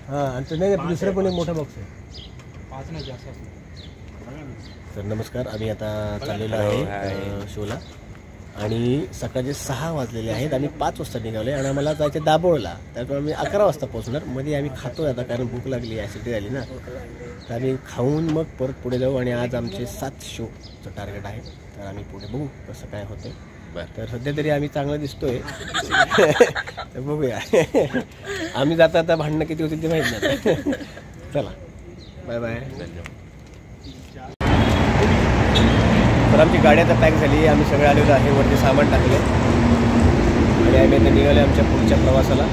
हां आणि नाही दुसरं पण एक मोठा बॉक्स आहे. 5 नाही जास्त. तर नमस्कार, आम्ही आता चाललेलो आहे शोला आणि सकाळचे 6 वाजलेले आहेत. आम्ही 5 वाजता निघालो आणि आम्हाला जायचं दाभोळला, त्यामुळे आम्ही 11 वाजता पोहोचणार. मध्ये आम्ही खातो आता कारण भूक लागली, ॲसिडिटी झाली ना, तर आम्ही खाऊन मग परत पुढे जाऊ. आणि आज आमचे 7 शोचं टार्गेट आहे, तर आम्ही पुढे बघू कसं काय होतं. तर सध्या तरी आम्ही चांगलं दिसतोय. तर बघूया आम्ही जाता आता भांडणं किती होतील ते माहीत नाही. चला बाय बाय. तर आमची गाडी आता पॅक झाली, आम्ही सगळे आलेलो आहे, वरती सामान टाकले आणि आम्ही आता निघाले आमच्या पुढच्या प्रवासाला.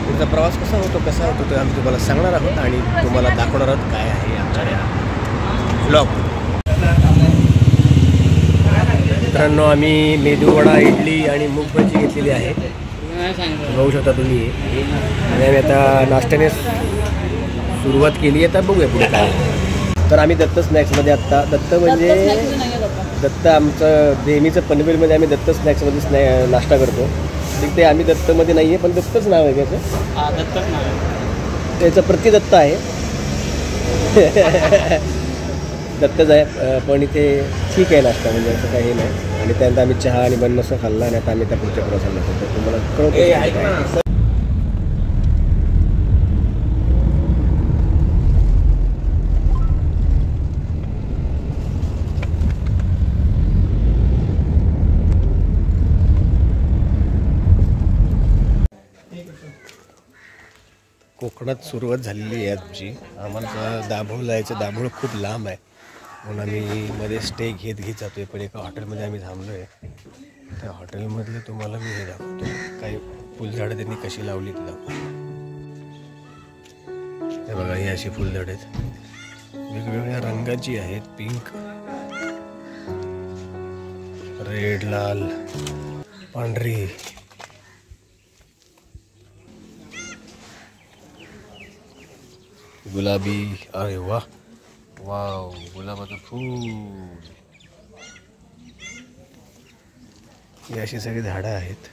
पुढचा प्रवास कसा होतो ते आम्ही तुम्हाला सांगणार आहोत आणि तुम्हाला दाखवणार आहोत काय आहे आमच्या या व्लॉग. मित्रांनो, आम्ही मेदूवडा, इडली आणि मूग भजी घेतलेली आहे, बघू शकता तुम्ही. आणि आम्ही आता नाश्त्याने सुरुवात केली आहे, तर बघूया पुढे काय. तर आम्ही दत्त स्नॅक्समध्ये आत्ता, दत्त आमचं नेहमीचं पनवेलमध्ये आम्ही दत्त स्नॅक्समध्ये नाश्ता करतो. ते आम्ही दत्तमध्ये नाही आहे, पण दत्तच नाव आहे त्याचं. दत्तच नाव आहे त्याचं, प्रतिदत्त आहे. दत्तच आहे, पण इथे ठीक आहे नाश्ता, म्हणजे असं काही नाही. आणि त्यानंतर आम्ही चहा आणि बन मस्त खाल्ला आणि आता आम्ही त्या पुढच्या प्रवासाला जातो. तुम्हाला कळवतो. कोकणात सुरुवात झालेली आहे आमची. आम्हाला दाभोळ जायचं, दाभोळ खूप लांब आहे म्हणून आम्ही मध्ये स्टे घेत जातो आहे. पण एका हॉटेलमध्ये आम्ही थांबलो आहे. त्या हॉटेलमधलं तुम्हाला मी हे दाखवतो, काही फुलझाडं त्यांनी कशी लावली ती दाखवतो. हे बघा, ही अशी फुलझाडं आहेत, वेगवेगळ्या रंगाची आहेत. पिंक, रेड, लाल, पांढरी. गुलाबी. अरे वाह वाव, गुलाबाचं फूल. ही अशी सगळी झाडं आहेत.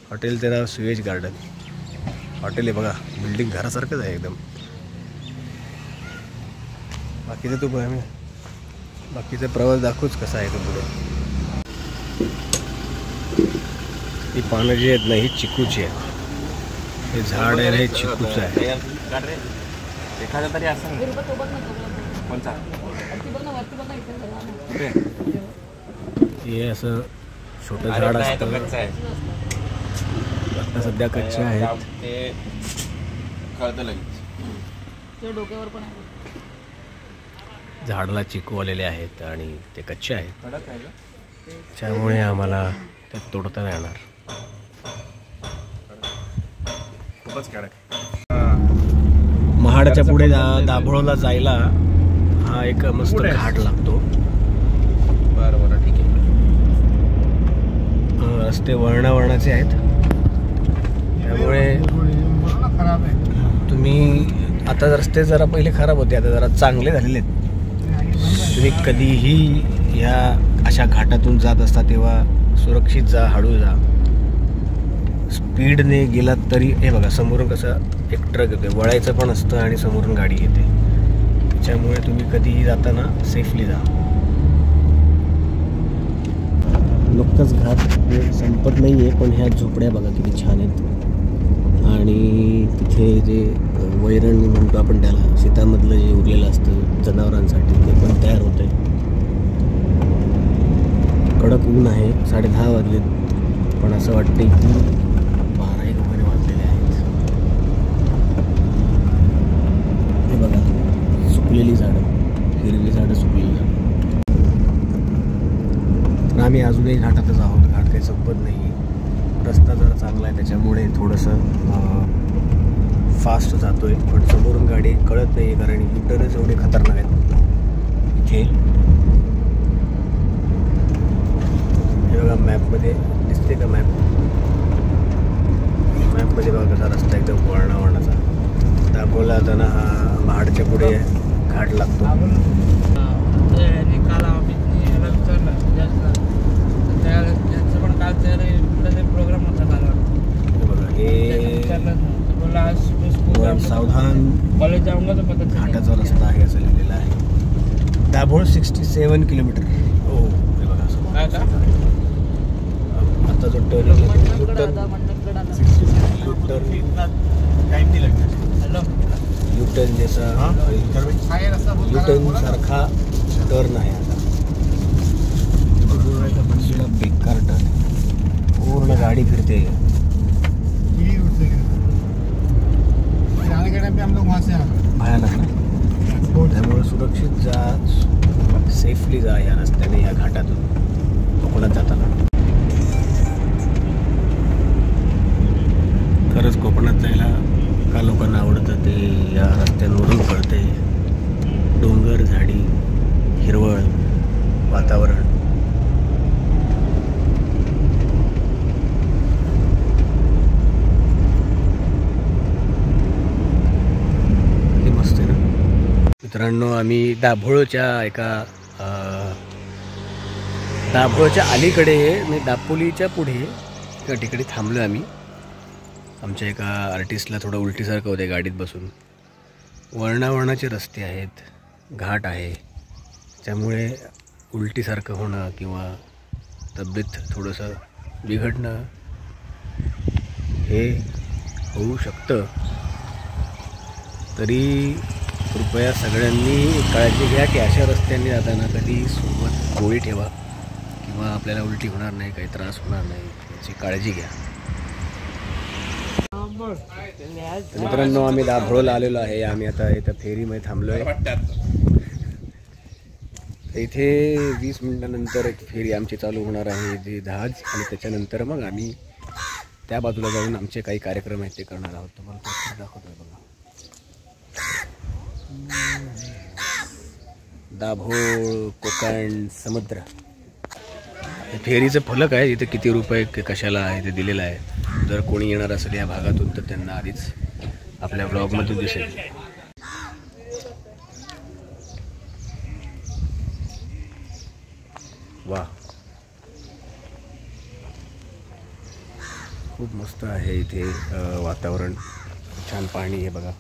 हॉटेलचं नाव सुएज गार्डन हॉटेल आहे. बघा, बिल्डिंग घरासारखंच आहे एकदम. बाकीचं तू आम्ही बाकीचा प्रवास दाखवूच कसा आहे तो पुढे. ही पानं जी आहेत ना, ही चिकूची आहे. हे झाड आहे, हे चिकूचं आहे. एखादा तरी असं हे असं छोटं झाड असतं. आता सध्या कच्चे आहेत. झाडाला चिकू आलेले आहेत आणि ते कच्चे आहेत, त्यामुळे आम्हाला ते तोडता नाही येणार. खूपच कडक. महाडच्या पुढे दाभोळला जायला हा एक मस्त घाट लागतो. बरं ठीक आहे. रस्ते वळणावळणाचे आहेत, त्यामुळे तुम्ही आता रस्ते जरा पहिले खराब होते, आता जरा चांगले झालेले आहेत. तुम्ही कधीही ह्या अशा घाटातून जात असता तेव्हा सुरक्षित जा, हळू जा. स्पीडने गेलात तरी हे बघा, समोरून कसं एक ट्रक येतोय, वळायचं पण असतं आणि समोरून गाडी येते. त्याच्यामुळे तुम्ही कधीही जाताना सेफली जा. नुकतंच घाट संपत नाही आहे, पण ह्या झोपड्या बघा किती छान आहेत. आणि तिथे जे वैरण म्हणतो आपण त्याला, शेतामधलं जे उरलेलं असतं जनावरांसाठी, ते पण तयार होतं आहे. कडक ऊन आहे, 10:30 वाजले, पण असं वाटतं की 12-1 वगैरे वाजलेले आहेत. हे बघा, सुकलेली झाडं, हिरवी झाडं, सुकलेली झाडं. तर आम्ही अजूनही घाटातच आहोत. घाट काही संपत नाही. रस्ता जरा चांगला आहे, त्याच्यामुळे थोडंसं फास्ट जातो आहे, पण समोरून गाडी कळत नाही आहे कारण युटर्नच एवढे खतरनाक आहेत इथे. हे बघा, मॅपमध्ये दिसते का? मॅपमध्ये बघा कसा रस्ता एकदम वळणावळणाचा. दाभोळला जाताना हा महाडच्या पुढे घाट लागतो. प्रोग्राम होता बघा, हे पण सावधान कॉलेज जाऊंगा तो पता चलेगा घाटाचा रस्ता आहे असं लिहिलेलं आहे. दाभोळ 67 किलोमीटर. हो हे बघा समोर. आता जो टर्न युटर्न जैसा युटर्न सारखा टर्न आहे आता. बेकार टर्न पूर्ण गाडी फिरते. भयानक ना. त्यामुळे सुरक्षित जा, सेफली जा या रस्त्याने, या घाटातून कोकणात जाताना. खरंच कोकणात जायला का लोकांना आवडतं ते या रस्त्यांवरून कळते. डोंगर, झाडी, हिरवळ वातावरण. हे मस्त आहे ना मित्रांनो. आम्ही दाभोळच्या दाभोळच्या अलीकडे म्हणजे दापोलीच्या पुढे एका ठिकाणी थांबलो आम्ही. आमच्या एका आर्टिस्टला थोडं उलटीसारखं होते गाडीत बसून. वळणावळणाचे रस्ते आहेत, घाट आहे, त्यामुळे उलटीसारखं होणं किंवा तब्येत थोडंसं बिघडणं हे होऊ शकतं. तरी कृपया सगळ्यांनी काळजी घ्या की अशा रस्त्यांनी जाताना कधी सोबत गोळी ठेवा किंवा आपल्याला उलटी होणार नाही, काही त्रास होणार नाही याची काळजी घ्या. मित्रांनो आम्ही दाभोळला आलेलो आहे. आम्ही आता इथं फेरीमध्ये थांबलो आहे. इथे 20 मिनिटानंतर एक फेरी आमची चालू होणार आहे, जी जहाज, आणि त्याच्यानंतर मग आम्ही त्या बाजूला जाऊन आमचे काही कार्यक्रम आहेत ते करणार आहोत. तुम्हाला दाखवतोय बघा. दाभोळ कोकण समुद्र. फेरीचं फलक आहे इथे, किती रुपये कशाला आहे ते दिलेलं आहे. जर कोणी येणार असेल या भागातून तर त्यांना आधीच आपल्या ब्लॉगमध्ये दिसेल. वा, खूप मस्त आहे इथे वातावरण. छान पाणी आहे बघा.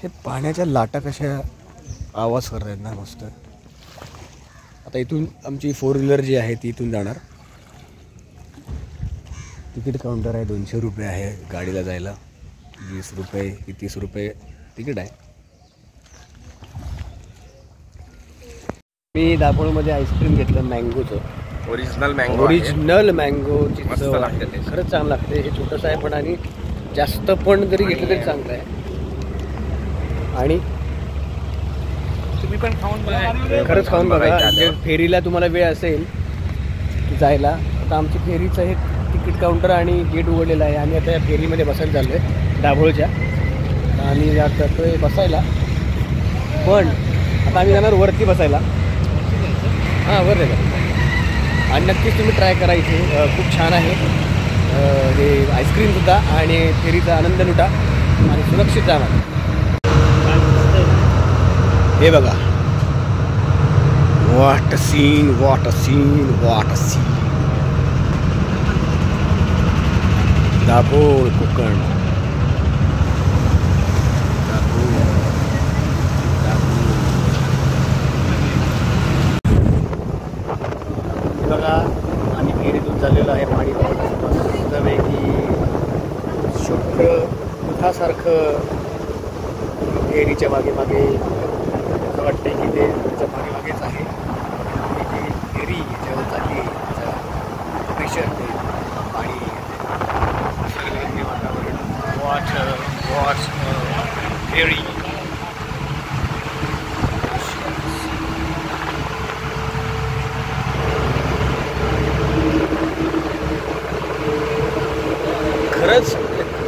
हे पाण्याच्या लाटा कशा आवाज करत आहेत ना मस्त. आता इथून आमची 4 व्हीलर जी आहे ती इथून जाणार. तिकीट काउंटर आहे, 200 रुपये आहे गाडीला जायला. 20 रुपये की 30 रुपये तिकीट आहे. मी दापोळमध्ये आईस्क्रीम घेतलं मँगोचं. ओरिजिनल मँगोची चव लागते. खरंच चांगलं लागते. हे छोटंसं आहे पण, आणि जास्त पण जरी घेतलं तरी चांगलं आहे. आणि तुम्ही पण खाऊन बघा, खरंच खाऊन बघा. जे फेरीला तुम्हाला वेळ असेल जायला. आता आमची फेरीचं हे तिकीट काउंटर आणि गेट उघडलेलं आहे. आम्ही आता या फेरीमध्ये बसायला चाललो आहे दाभोळच्या. आणि जातोय बसायला, पण आता आम्ही जाणार वरती बसायला. हां वर आहे. आणि नक्कीच तुम्ही ट्राय करा. इथे खूप छान आहे हे आईस्क्रीमसुद्धा. आणि फेरीचा आनंद लुटा आणि सुरक्षित जाणार. हे बघा, what a scene, what a scene, what a scene. Dabhol Konkan. बघा आम्ही फेरीतून चाललेलो आहे. पाणी मस्तपैकी शुभ्र दुधासारखं फेरीच्या मागे मागे असं वाटतंय की ते त्याच्या मागे मागेच आहे. फेरी जेव्हा चालली त्याचं प्रेशर, ते पाणी, निसर्गरम्य वातावरण. वॉच फेरी. खरंच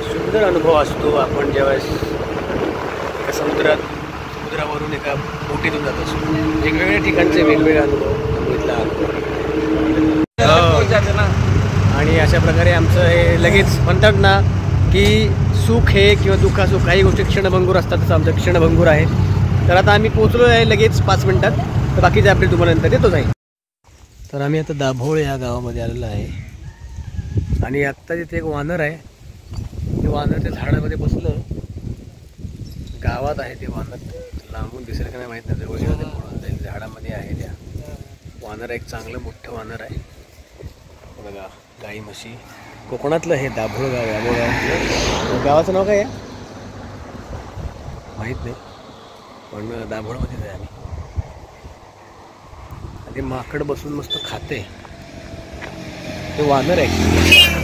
सुंदर अनुभव असतो आपण ज्यावेळेस एका समुद्रावरून एका बोटीतून जात असतो. वेगवेगळ्या ठिकाणचे वेगवेगळे अनुभव घेतला. आणि अशा प्रकारे आमचं हे लगेच म्हणतात ना की सुख हे किंवा दुःखासुख काही गोष्टी क्षणभंगूर असतात, तसं आमचं क्षणभंगूर आहे. तर आता आम्ही पोचलो आहे लगेच 5 मिनिटात. तर बाकीचे अपडेट तुम्हाला नंतर येतो जाईल. तर आम्ही आता दाभोळ या गावामध्ये आलेलो आहे. आणि आत्ता तिथे एक वानर आहे ते वानर त्या झाडामध्ये बसलं. गावात आहे ते वानर, लांबून दिसेल का नाही माहीत नाही, जवळ गेलं ते पळून जाईल. झाडामध्ये आहे त्या वानर, एक चांगलं मोठं वानर आहे बघा. गाई म्हशी, कोकणातलं हे दाभोळ गाव आहे. गावाचं नाव काय आहे माहीत नाही, पण दाभोळमध्येच आहे आम्ही. ते माकड बसून मस्त खाते, ते वानर आहे.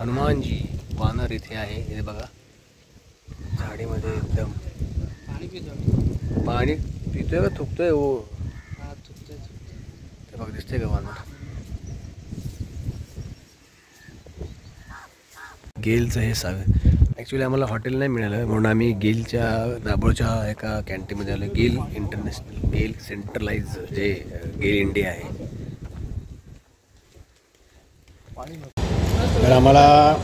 हनुमानजी वानर इथे आहे. हे बघा झाडीमध्ये एकदम पाणी पितोय का थुकतोय? हो ते बघ, दिसतंय का वानर? गेलचं हे ॲक्च्युली आम्हाला हॉटेल नाही मिळालं, म्हणून आम्ही गेलच्या दाभोळच्या एका कॅन्टीनमध्ये आलो. गेल इंटरनॅशनल, गेल सेंट्रलाइज जे गेल इंडिया आहे. तर आम्हाला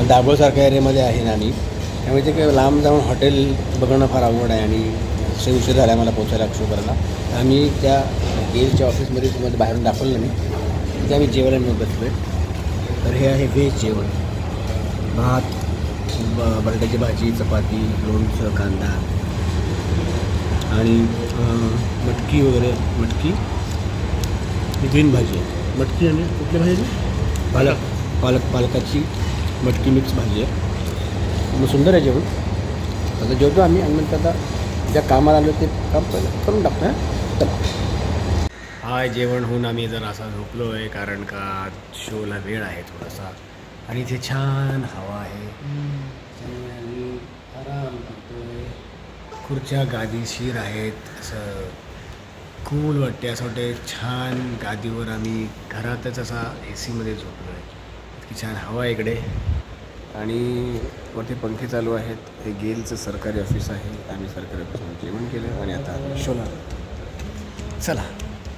दाभोळसारख्या एरियामध्ये आहे ना आम्ही, त्यामुळे ते काही लांब जाऊन हॉटेल बघणं फार अवघड आहे आणि असे उशीर झाला आम्हाला पोचायला अक्षोभरला. आम्ही त्या गेलच्या ऑफिसमध्ये तुम्हाला बाहेरून दाखवलं नाही, तिथे आम्ही जेवायला मिळत बसलो आहे. तर हे आहे व्हेज जेवण, भात, बटाट्याची भाजी, चपाती, लोणचं, कांदा आणि मटकी वगैरे. मटकी ग्रीन भाजी आहे, मटकी आणि कुठल्या भाजी? पालकाची मटकी मिक्स भाजी आहे. मग सुंदर आहे जेवण. आता जेवतो आम्ही आणि नंतर आता ज्या कामाला आलो ते काम पहिलं करून टाकतो. हाय, जेवण होऊन आम्ही जर असा झोपलो आहे, कारण का शोला वेळ आहे थोडासा आणि इथे छान हवा आहे. आम्ही आराम करतोय. खुर्च्या गादीशीर आहेत, असं कूल वाटते, असं वाटते छान गादीवर आम्ही घरातच असा AC मध्ये झोपलो आहे. इतकी छान हवा आहे इकडे आणि वरती पंखे चालू आहेत. हे गेलचं सरकारी ऑफिस आहे. आम्ही सरकारी ऑफिसमध्ये जेवण केलं आणि आता शोला. चला,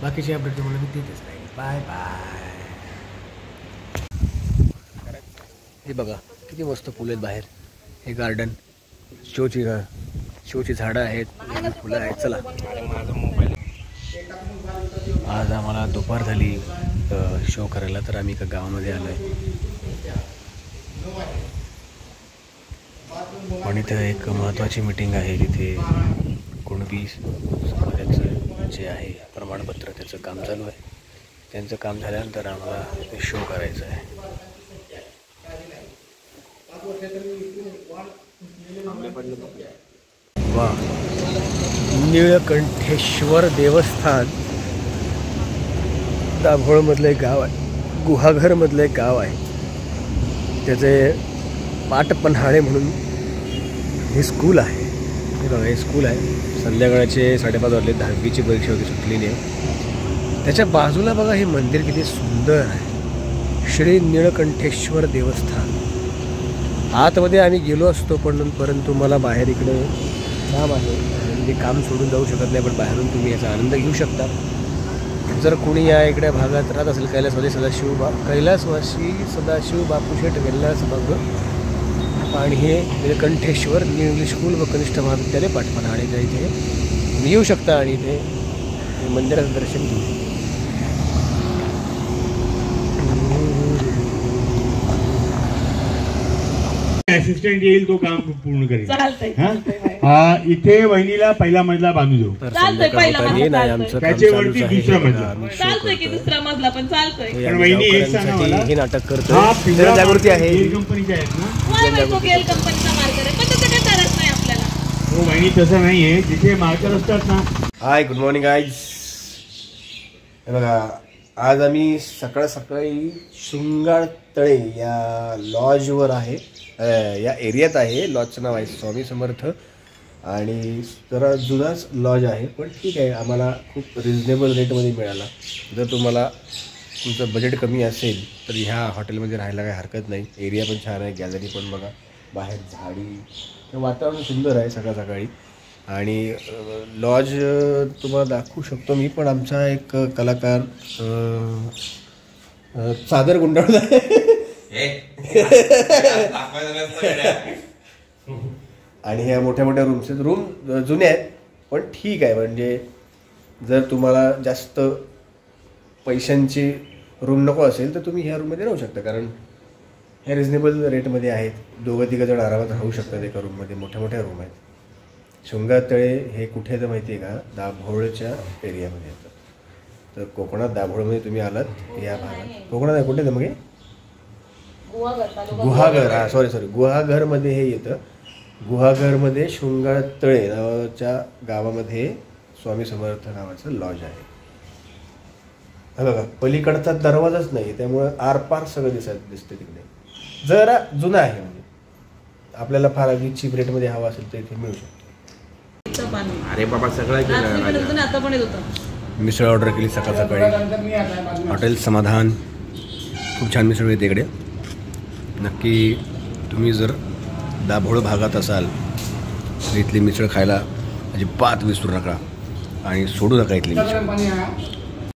बाकीचे अपडेट तुम्हाला मी देतेच राहील. Bye bye. हे बघा किती मस्त फुलं आहेत बाहेर. हे गार्डन, शोची झाडं आहेत, फुलं आहेत. चला, आज आम्हाला दुपार झाली शो करायला, तर आम्ही एका गावामध्ये आलो आहे. पण इथं एक महत्त्वाची मीटिंग आहे. तिथे कुणबी समाजाचं जे आहे प्रमाणपत्र, त्याचं काम चालू आहे. त्यांचं काम झाल्यानंतर आम्हाला शो करायचं आहे. वा, निळकंठेश्वर देवस्थान दाभोळमधलं एक गाव आहे, गुहाघरमधलं एक गाव आहे. त्याचे पाटपन्हाळे म्हणून हे स्कूल आहे. हे बघा, हे स्कूल आहे. संध्याकाळचे 5:30 वाजले, 10वीची परीक्षा होती, सुटलेली आहे. त्याच्या बाजूला बघा हे मंदिर किती सुंदर आहे, श्री निळकंठेश्वर देवस्थान. आतमध्ये आम्ही गेलो असतो, परंतु मला बाहेर इकडं काम आहे, म्हणजे काम सोडून जाऊ शकत नाही. पण बाहेरून तुम्ही याचा आनंद घेऊ शकता. जर कोणी या इकडे भागात राहत असेल, कैलासवासी सदाशिव बापूशेठ वेल्हास बाग आणि हे निळकंठेश्वर इंग्लिश स्कूल व कनिष्ठ महाविद्यालय पाटपन्हाळेच्या इथे तुम्ही येऊ शकता आणि इथे मंदिराचं दर्शन घेऊ. असिस्टंट येईल, तो काम पूर्ण करेल. हा, इथे वहिनीला पहिला मजला बांधू देऊ. त्याच्या वरती दुसरा मजला. दुसरा मजला पण चालतोय. पण वहिनी एक सांगा मला, हे नाटक करतो, जागृती आहे. कंपनीच्या आहेत ना? गेल कंपनीचा मार्कर आहे, पण तसं काही चालत नाही आपल्याला. हो वहिनी, तसं नाहीये. जिथे मार्कर असतात ना. हाय, गुड मॉर्निंग गाईज. हे बघा, आज आम्ही सकाळ सकाळी शृंगार तळे या लॉजवर आहे, या एरियात आहे. लॉजचं नाव आहे स्वामी समर्थ आणि जरा जुनाच लॉज आहे, पण ठीक आहे. आम्हाला खूप रिजनेबल रेटमध्ये मिळाला. जर तुम्हाला तुमचं बजेट कमी असेल तर ह्या हॉटेलमध्ये राहायला काही हरकत नाही. एरिया पण छान आहे, गॅलरी पण बघा, बाहेर झाडी, वातावरण सुंदर आहे सकाळ सकाळी. आणि लॉज तुम्हाला दाखवू शकतो मी, पण आमचा एक कलाकार चादर गुंडाळत आहे आणि ह्या मोठ्या मोठ्या रूम्स आहेत. रूम जुने आहेत पण ठीक आहे. म्हणजे जर तुम्हाला जास्त पैशांची रूम नको असेल तर तुम्ही ह्या रूममध्ये राहू शकता, कारण ह्या रिजनेबल रेटमध्ये आहेत. 2-3 आरामात राहू शकतात एका रूममध्ये. मोठ्या मोठ्या रूम आहेत. शृंगारतळे हे कुठे येतं माहिती आहे का? दाभोळच्या एरियामध्ये येतं. तर कोकणात दाभोळमध्ये तुम्ही आलात या भागात, कोकणात आहे कुठे येतं मग? गुहागर. हा सॉरी गुहागरमध्ये हे येतं. गुहागरमध्ये शृंगारतळे नावाच्या गावामध्ये स्वामी समर्थ नावाचं लॉज आहे. हा बघा, पलीकडचा दरवाजाच नाही, त्यामुळं आरपार सगळं दिसतं तिकडे. जरा जुनं आहे, म्हणजे आपल्याला फार अगदी चीप रेटमध्ये हवा असेल तर इथे मिळू शकतो. अरे बाबा सगळं आता पण येत होतं. मिसळ ऑर्डर केली सकाळ सकाळी. हॉटेल समाधान, खूप छान मिसळ मिळते इकडे. नक्की तुम्ही जर दाभोळ भागात असाल तर इथली मिसळ खायला अजिबात विसरू नका आणि सोडू नका इथली मिसळ.